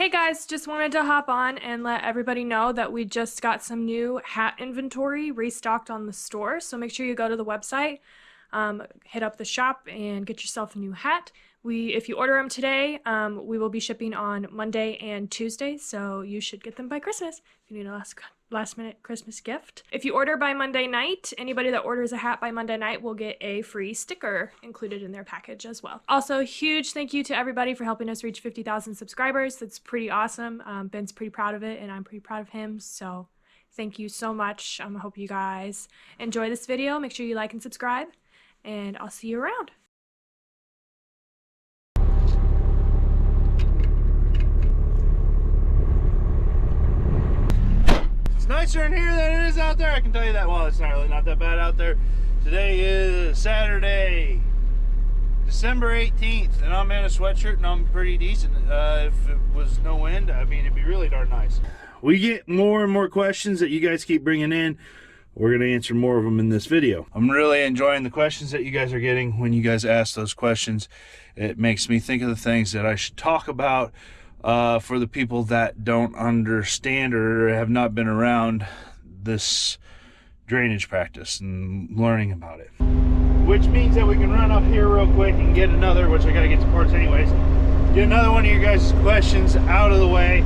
Hey guys, just wanted to hop on and let everybody know that we just got some new hat inventory restocked on the store. So make sure you go to the website, hit up the shop and get yourself a new hat. If you order them today, we will be shipping on Monday and Tuesday, so you should get them by Christmas if you need a last minute Christmas gift. If you order by Monday night, anybody that orders a hat by Monday night will get a free sticker included in their package as well. Also, huge thank you to everybody for helping us reach 50,000 subscribers. That's pretty awesome. Ben's pretty proud of it and I'm pretty proud of him, so thank you so much. I hope you guys enjoy this video. Make sure you like and subscribe, and I'll see you around. It's nicer in here than it is out there, I can tell you that. Well, it's not really not that bad out there. Today is Saturday, December 18th, and I'm in a sweatshirt and I'm pretty decent. If it was no wind, I mean, it'd be really darn nice. We get more and more questions that you guys keep bringing in. We're going to answer more of them in this video. I'm really enjoying the questions that you guys are getting. When you guys ask those questions, it makes me think of the things that I should talk about for the people that don't understand or have not been around this drainage practice and learning about it. Which means that we can run up here real quick and get another, which I gotta get to parts anyways, get another one of your guys' questions out of the way,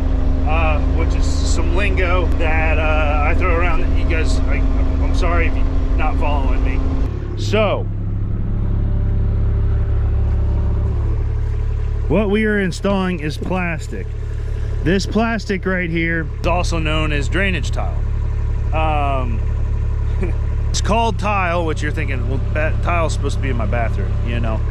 which is some lingo that I throw around that you guys, I'm sorry if you're not following me. So, what we are installing is plastic. This plastic right here is also known as drainage tile. It's called tile, which you're thinking, well, that tile's supposed to be in my bathroom, you know.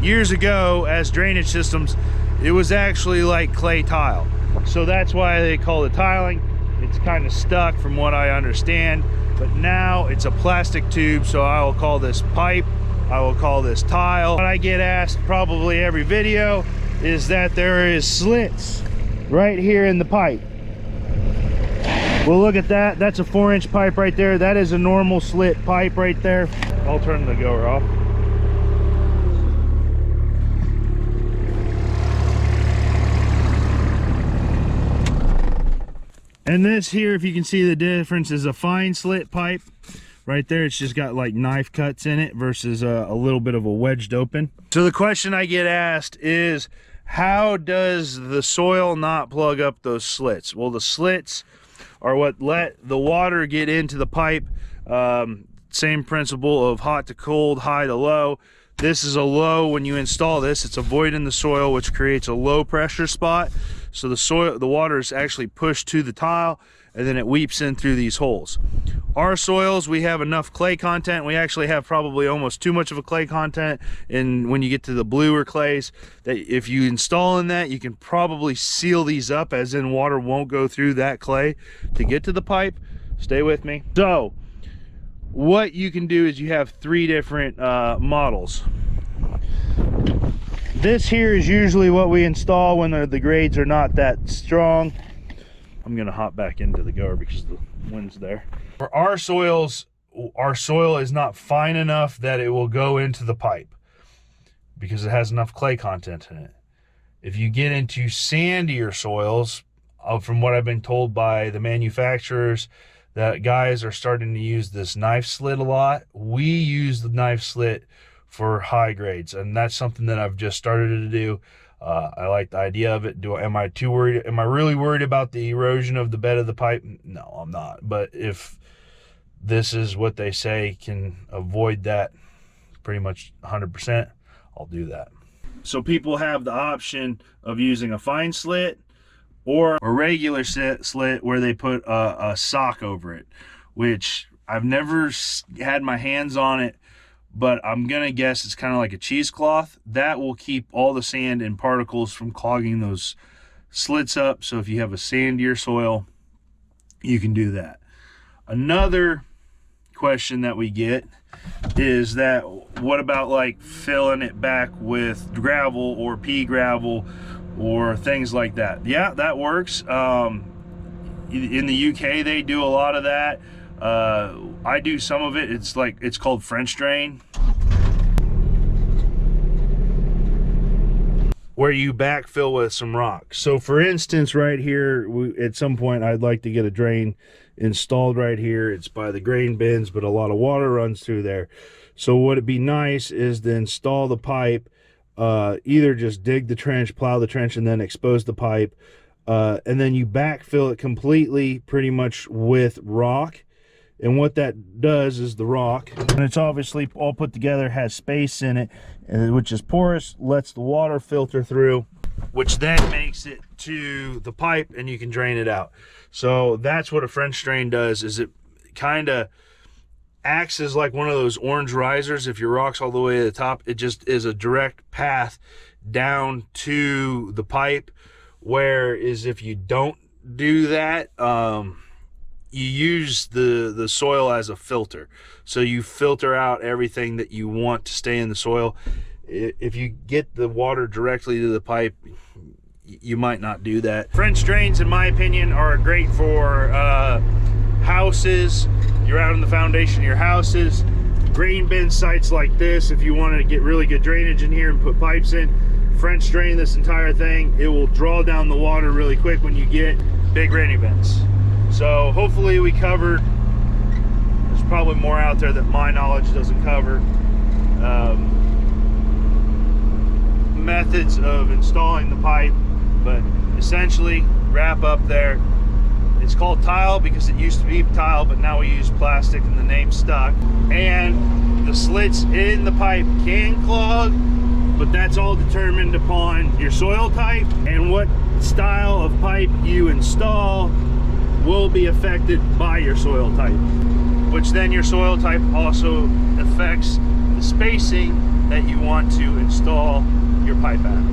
Years ago, as drainage systems, it was actually like clay tile. So that's why they call it tiling. It's kind of stuck from what I understand, but now it's a plastic tube, so I will call this pipe. I will call this tile. What I get asked probably every video is that there is slits right here in the pipe. Well, look at that. That's a 4-inch pipe right there. That is a normal slit pipe right there. I'll turn the goer off. And this here, if you can see the difference, is a fine slit pipe. Right there, it's just got like knife cuts in it versus a little bit of a wedged open. So the question I get asked is, how does the soil not plug up those slits? Well, the slits are what let the water get into the pipe. Same principle of hot to cold, high to low. This is a low. When you install this, it's a void in the soil, which creates a low pressure spot. So the water is actually pushed to the tile, and then it weeps in through these holes. Our soils, we have enough clay content. We actually have probably almost too much of a clay content, and when you get to the bluer clays, that if you install in that, you can probably seal these up, as in water won't go through that clay to get to the pipe. Stay with me. So what you can do is you have 3 different models. This here is usually what we install when the grades are not that strong. I'm gonna hop back into the goer because the wind's there. For our soils, our soil is not fine enough that it will go into the pipe because it has enough clay content in it. If you get into sandier soils, from what I've been told by the manufacturers, that guys are starting to use this knife slit a lot. We use the knife slit for high grades, and that's something that I've just started to do. I like the idea of it. Am I too worried? Am I really worried about the erosion of the bed of the pipe? No, I'm not. But if this is what they say can avoid that pretty much 100%, I'll do that. So people have the option of using a fine slit or a regular slit where they put a sock over it, which I've never had my hands on it, but I'm gonna guess it's kind of like a cheesecloth. That will keep all the sand and particles from clogging those slits up. So if you have a sandier soil, you can do that. Another question that we get is that, what about like filling it back with gravel or pea gravel or things like that? Yeah, that works. In the UK, they do a lot of that. I do some of it. It's called French drain. where you backfill with some rock. So for instance, right here, at some point I'd like to get a drain installed right here. It's by the grain bins, but a lot of water runs through there. So what would be nice is to install the pipe, either just dig the trench, plow the trench, and then expose the pipe, and then you backfill it completely pretty much with rock. And what that does is the rock, and it's obviously all put together, has space in it, which is porous, lets the water filter through, which then makes it to the pipe and you can drain it out. So that's what a French drain does, is it kind of acts as like one of those orange risers. If your rock's all the way to the top, it just is a direct path down to the pipe. Whereas if you don't do that, you use the soil as a filter. So you filter out everything that you want to stay in the soil. If you get the water directly to the pipe, you might not do that. French drains, in my opinion, are great for houses. You're out in the foundation of your houses. Grain bin sites like this, if you want to get really good drainage in here and put pipes in, French drain this entire thing. It will draw down the water really quick when you get big rainy events. So hopefully we covered, there's probably more out there that my knowledge doesn't cover. Methods of installing the pipe, but essentially wrap up there. It's called tile because it used to be tile, but now we use plastic and the name stuck. And the slits in the pipe can clog, but that's all determined upon your soil type and what style of pipe you install will be affected by your soil type, which then your soil type also affects the spacing that you want to install your pipe at.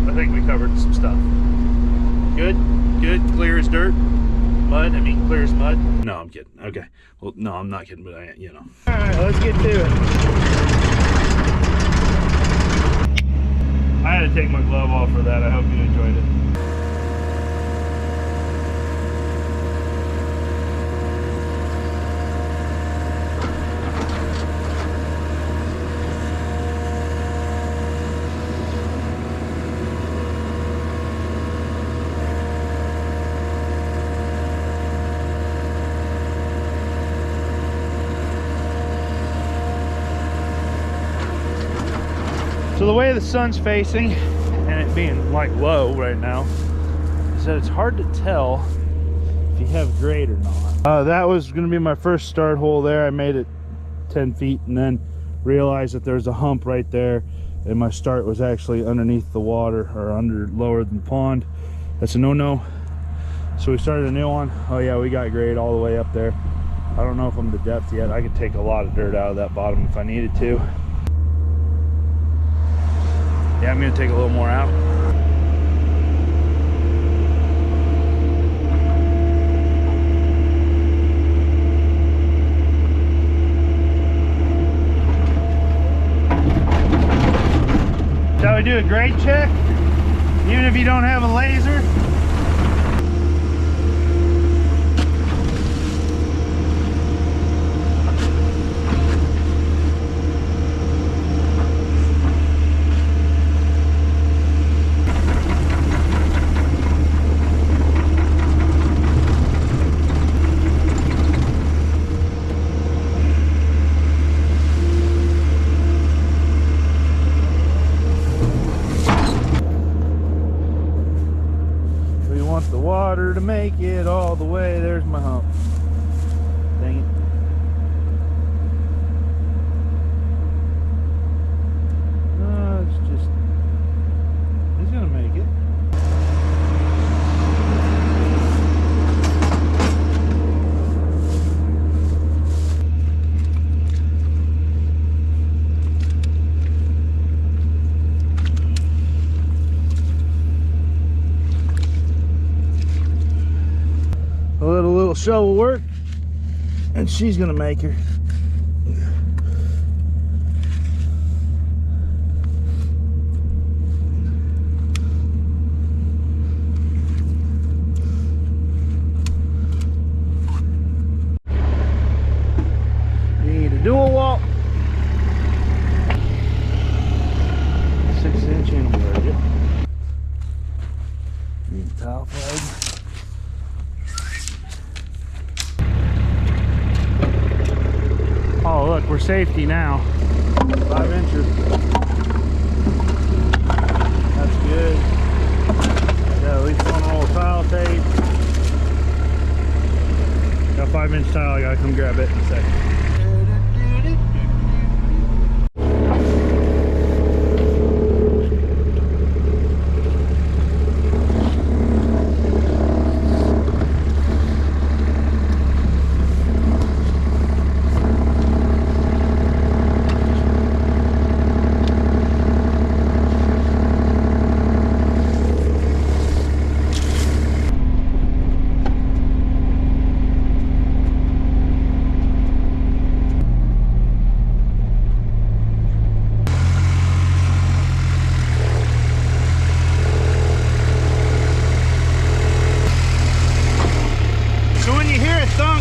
I think we covered some stuff. Good, clear as dirt. Mud, I mean clear as mud. No, I'm kidding. Okay. Well, no, I'm not kidding, but I, you know. All right, let's get to it. I had to take my glove off for that. I hope you enjoyed it. So the way the sun's facing, and it being like low right now, is that it's hard to tell if you have grade or not. That was going to be my first start hole there. I made it 10 feet and then realized that there's a hump right there, and my start was actually underneath the water, or under lower than the pond. That's a no-no. So we started a new one. Oh yeah, we got grade all the way up there. I don't know if I'm to depth yet. I could take a lot of dirt out of that bottom if I needed to. Yeah, I'm gonna take a little more out. Shall we do a grade check? Even if you don't have a laser? The water to make it all the way. There's my hump. Dang it. No, it's just, he's gonna make it. A little shovel work, and she's gonna make her. You need a dual walk. for safety now. 5 inches. That's good. I got at least one roll of tile tape. Got 5-inch tile, I gotta come grab it in a second.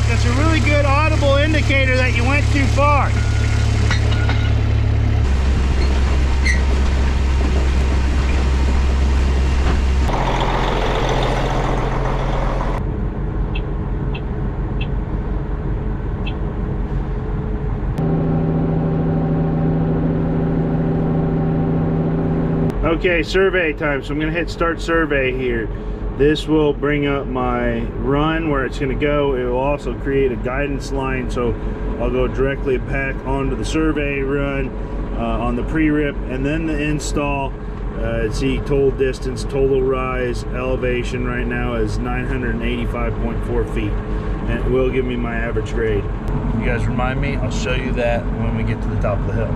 That's a really good audible indicator that you went too far. Okay, survey time. So I'm going to hit start survey here. This will bring up my run where it's going to go. It will also create a guidance line, so I'll go directly back onto the survey run on the pre-rip, and then the install. See total distance, total rise, elevation right now is 985.4 feet, and it will give me my average grade. You guys remind me, I'll show you that when we get to the top of the hill.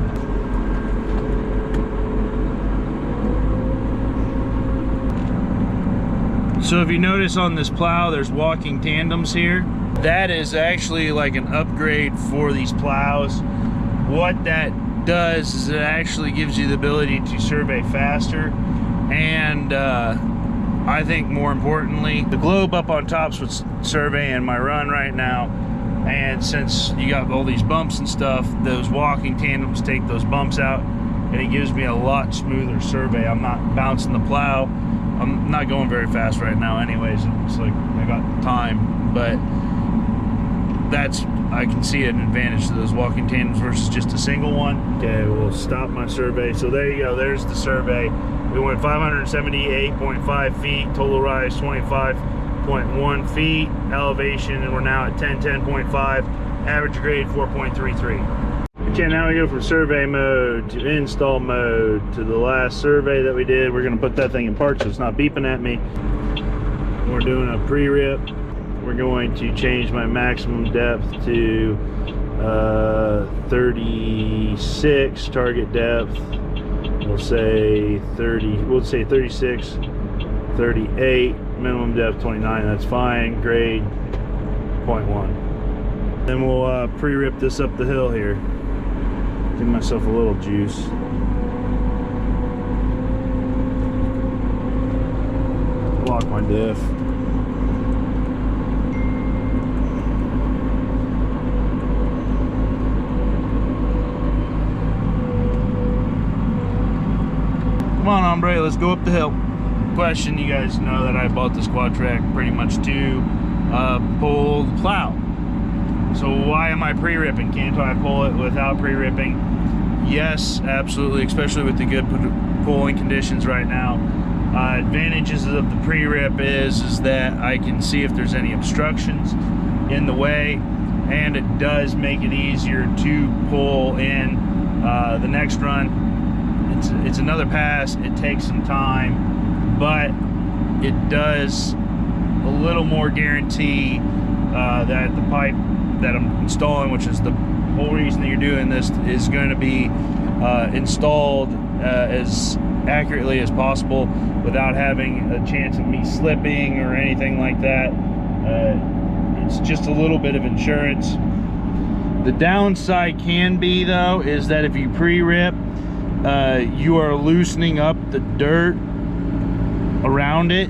So if you notice on this plow, there's walking tandems here. That is actually like an upgrade for these plows. What that does is it actually gives you the ability to survey faster, and I think more importantly, the globe up on top's what's surveying my run right now. And since you got all these bumps and stuff, those walking tandems take those bumps out, and it gives me a lot smoother survey. I'm not bouncing the plow. I'm not going very fast right now anyways. It's like I got time, but I can see an advantage to those walking tandems versus just a single one. Okay, we'll stop my survey. So there you go, there's the survey. We went 578.5 feet, total rise 25.1 feet, elevation, and we're now at 1010.5, average grade 4.33. Okay, now we go from survey mode to install mode to the last survey that we did. We're going to put that thing in park so it's not beeping at me. We're doing a pre-rip. We're going to change my maximum depth to 36 target depth. We'll say 30, we'll say 36, 38, minimum depth 29, that's fine, grade 0.1. Then we'll pre-rip this up the hill here. Give myself a little juice. Block my diff. Come on, hombre, let's go up the hill. Question, you guys know that I bought this quad track pretty much to pull the plow. So why am I pre-ripping? Can't I pull it without pre-ripping? Yes, absolutely, especially with the good pulling conditions right now. Advantages of the pre-rip is that I can see if there's any obstructions in the way, and it does make it easier to pull in the next run. It's another pass, it takes some time, but it does a little more guarantee that the pipe that I'm installing, which is the whole reason that you're doing this, is going to be installed as accurately as possible without having a chance of me slipping or anything like that. It's just a little bit of insurance. The downside can be, though, is that if you pre-rip, you are loosening up the dirt around it.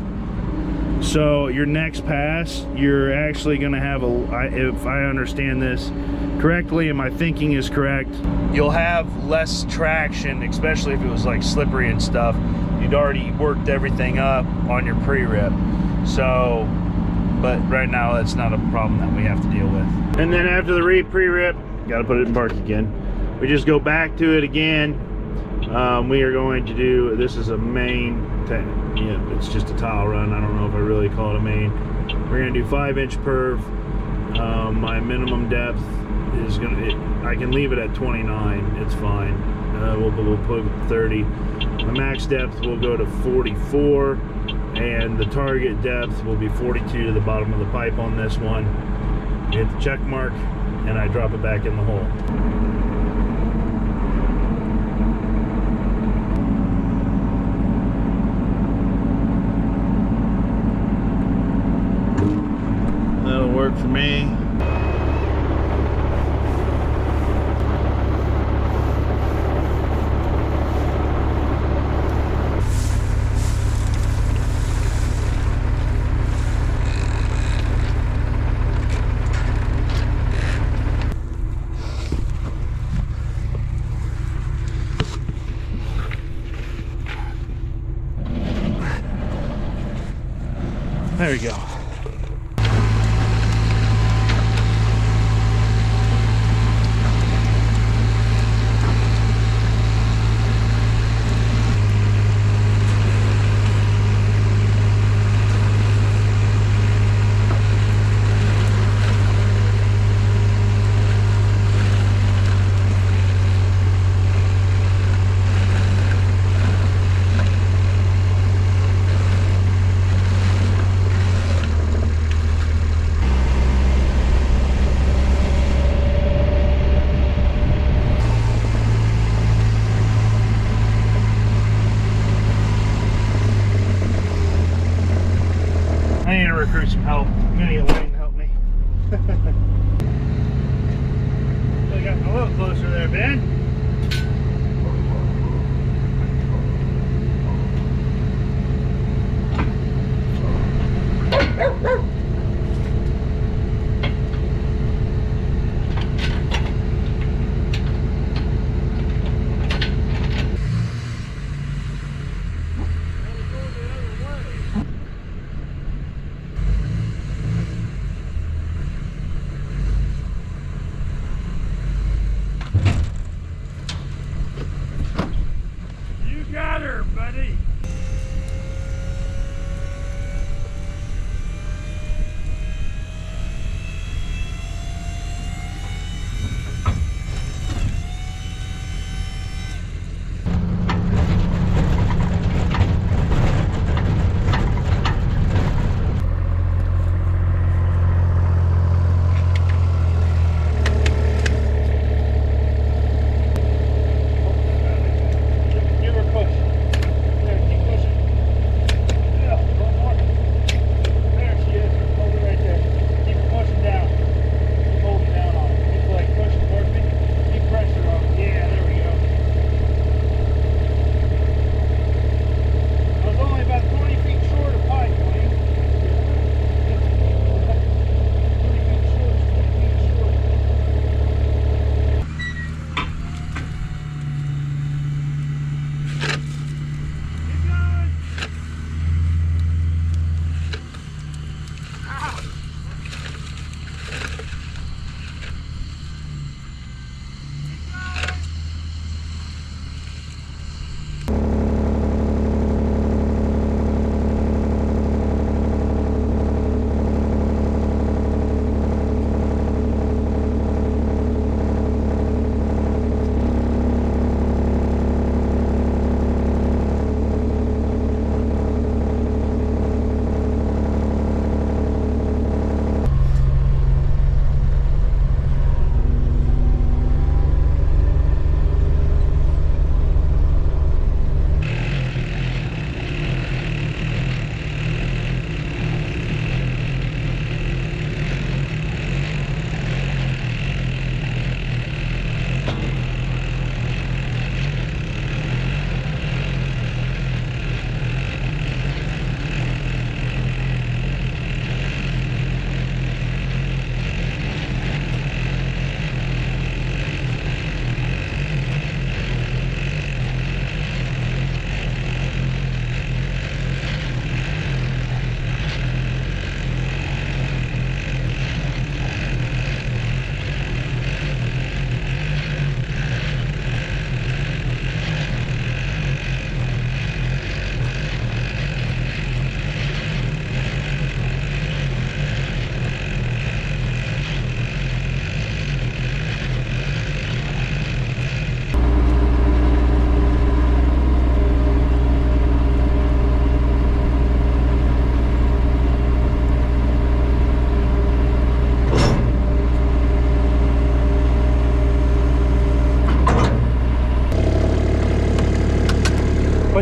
So your next pass, you're actually going to have if I understand this correctly and my thinking is correct, you'll have less traction, especially if it was like slippery and stuff. You'd already worked everything up on your pre-rip. But right now that's not a problem that we have to deal with. And then after the pre-rip, Got to put it in park again. We just go back to it again. We are going to do, this is a main, yeah, it's just a tile run. I don't know if I really call it a main. We're going to do 5-inch perf. My minimum depth is going to, I can leave it at 29. It's fine. We'll put 30. The max depth will go to 44. And the target depth will be 42 to the bottom of the pipe on this one. Hit the check mark, and I drop it back in the hole. That'll work for me. There we go. I need to recruit some help. I'm gonna get Wayne to help me. I got a little closer there, Ben.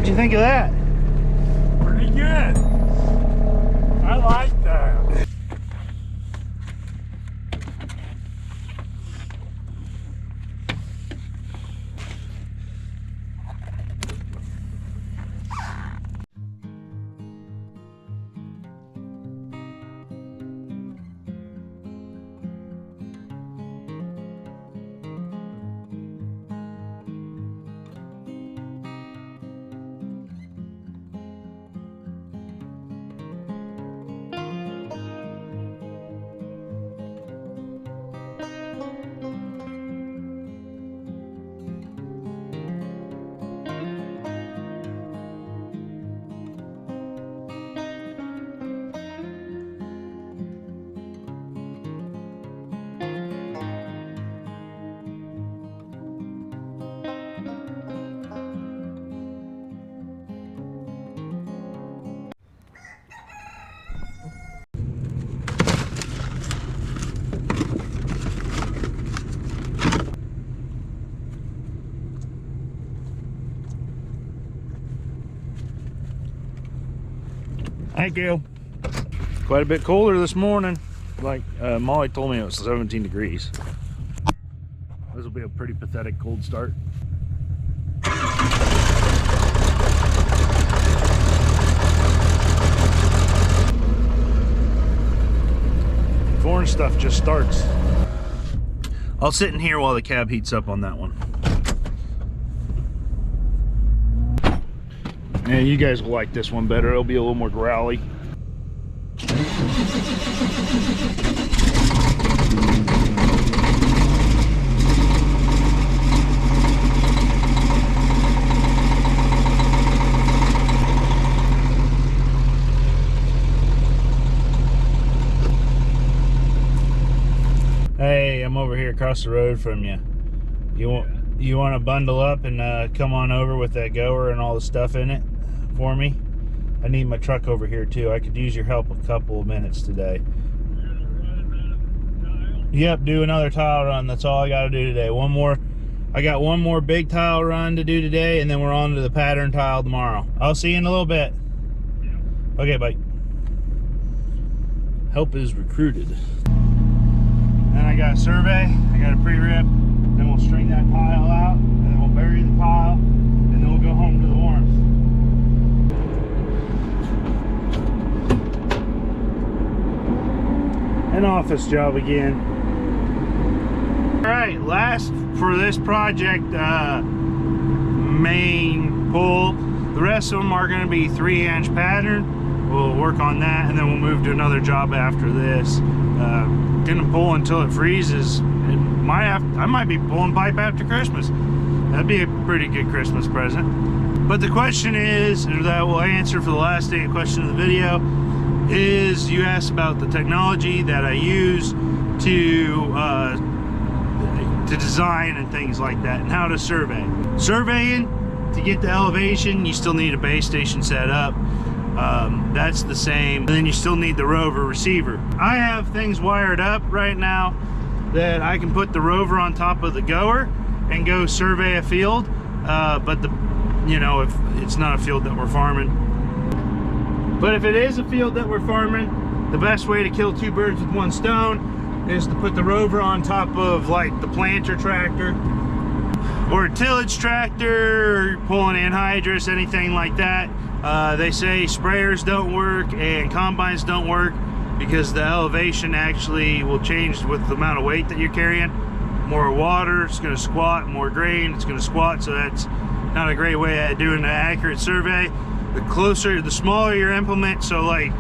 What'd you think of that? Pretty good. I like that. Thank you. Quite a bit colder this morning. Like Molly told me it was 17 degrees. This will be a pretty pathetic cold start. Foreign stuff just starts. I'll sit in here while the cab heats up on that one. Yeah, you guys will like this one better. It'll be a little more growly. Hey, I'm over here across the road from you. You want to bundle up and come on over with that goer and all the stuff in it for me? I need my truck over here too. I could use your help a couple of minutes today. Yep, do another tile run. That's all I got to do today. I got one more big tile run to do today, and then we're on to the pattern tile tomorrow. I'll see you in a little bit. Okay, bye. Help is recruited. Then I got a survey. I got a pre-rip. Then we'll string that tile out, and then we'll bury the tile, and then we'll go home to the warmth. An office job again. All right, last for this project main pull. The rest of them are going to be 3-inch pattern. We'll work on that, and then we'll move to another job after this. Gonna pull until it freezes. I might be pulling pipe after Christmas. That'd be a pretty good Christmas present. But the question is, that will answer for the last question of the video, is you asked about the technology that I use to design and things like that, and how to survey. Surveying, to get the elevation, you still need a base station set up. That's the same, and then you still need the rover receiver. I have things wired up right now that I can put the rover on top of the goer and go survey a field, but if it's not a field that we're farming. But if it is a field that we're farming, the best way to kill two birds with one stone is to put the rover on top of like the planter tractor or a tillage tractor, or pulling anhydrous, anything like that. They say sprayers don't work and combines don't work because the elevation actually will change with the amount of weight that you're carrying. More water, it's going to squat. More grain, it's going to squat. So that's not a great way at doing an accurate survey. The smaller your implement, so like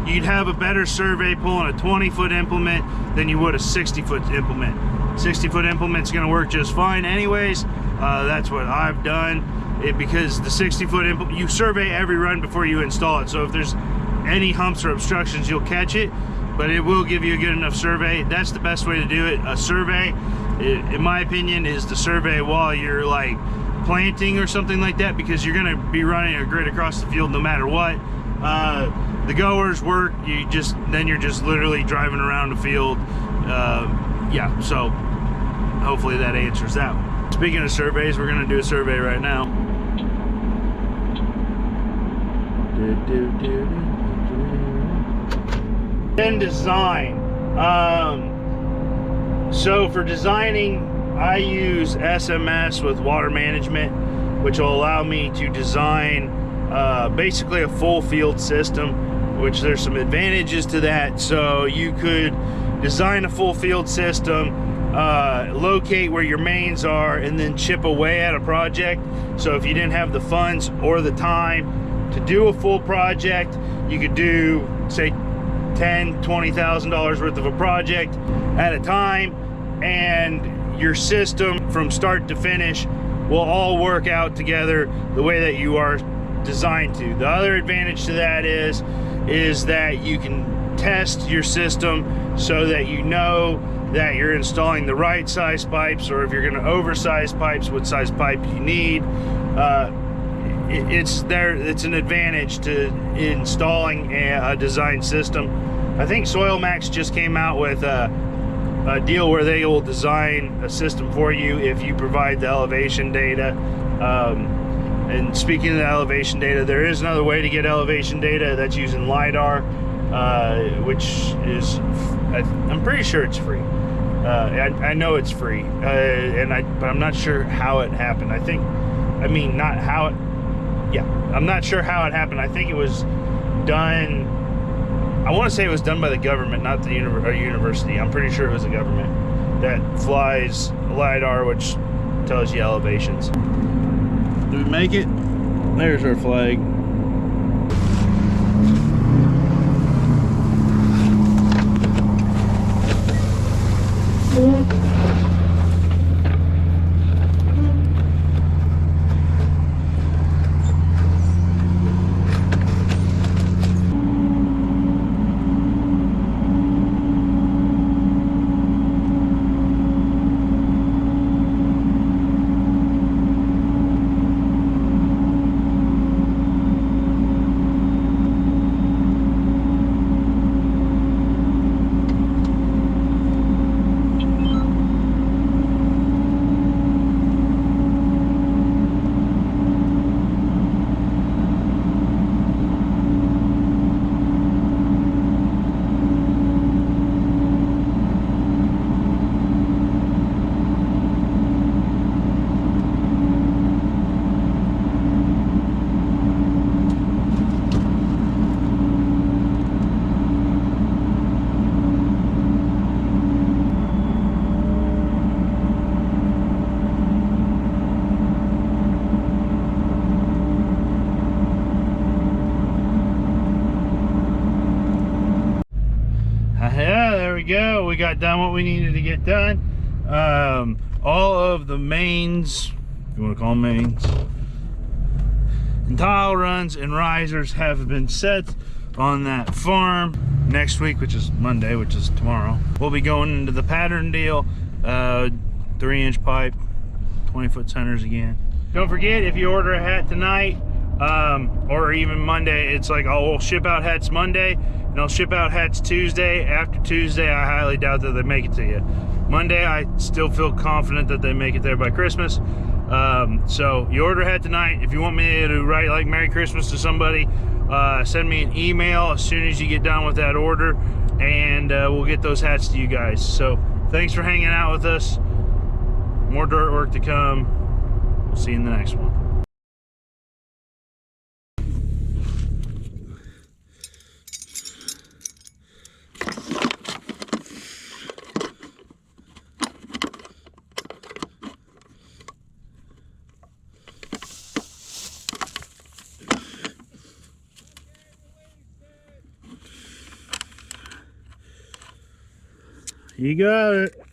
you'd have a better survey pulling a 20-foot implement than you would a 60-foot implement. 60-foot implement's going to work just fine anyways. That's what I've done. Because the 60-foot implement, you survey every run before you install it. So if there's any humps or obstructions, you'll catch it, but it will give you a good enough survey. That's the best way to do it. A survey, in my opinion, is to survey while you're like planting or something like that, because you're going to be running a grid across the field no matter what. The goers work, you're just literally driving around the field. Yeah, so hopefully that answers that one. Speaking of surveys, we're going to do a survey right now. Then design. So for designing, I use SMS with water management, which will allow me to design basically a full field system, which there's some advantages to that. So you could design a full field system, locate where your mains are, and then chip away at a project. So if you didn't have the funds or the time to do a full project, you could do, say, $10,000–$20,000 worth of a project at a time, and your system from start to finish will all work out together the way that you are designed to. The other advantage to that is that you can test your system so that you know that you're installing the right size pipes, or if you're going to oversize pipes, what size pipe you need. It's an advantage to installing a design system. I think Soil Max just came out with a deal where they will design a system for you if you provide the elevation data. And speaking of the elevation data, there is another way to get elevation data that's using LiDAR, which is, I'm pretty sure it's free. I know it's free, but I'm not sure how it happened. I'm not sure how it happened. I think it was done, I want to say it was done by the government, not the university. I'm pretty sure it was the government that flies LiDAR, which tells you elevations. Do we make it? There's our flag. Yeah, there we go. We got done what we needed to get done. All of the mains, if you want to call them mains, and tile runs and risers have been set on that farm. Next week, which is Monday, which is tomorrow, we'll be going into the pattern deal, 3-inch pipe, 20-foot centers again. Don't forget, if you order a hat tonight, or even Monday, it's like, oh, we'll ship out hats Monday and I'll ship out hats Tuesday. After Tuesday, I highly doubt that they make it to you. Monday, I still feel confident that they make it there by Christmas. So you order a hat tonight. If you want me to write like Merry Christmas to somebody, send me an email as soon as you get done with that order, and we'll get those hats to you guys. So thanks for hanging out with us. More dirt work to come. We'll see you in the next one. You got it.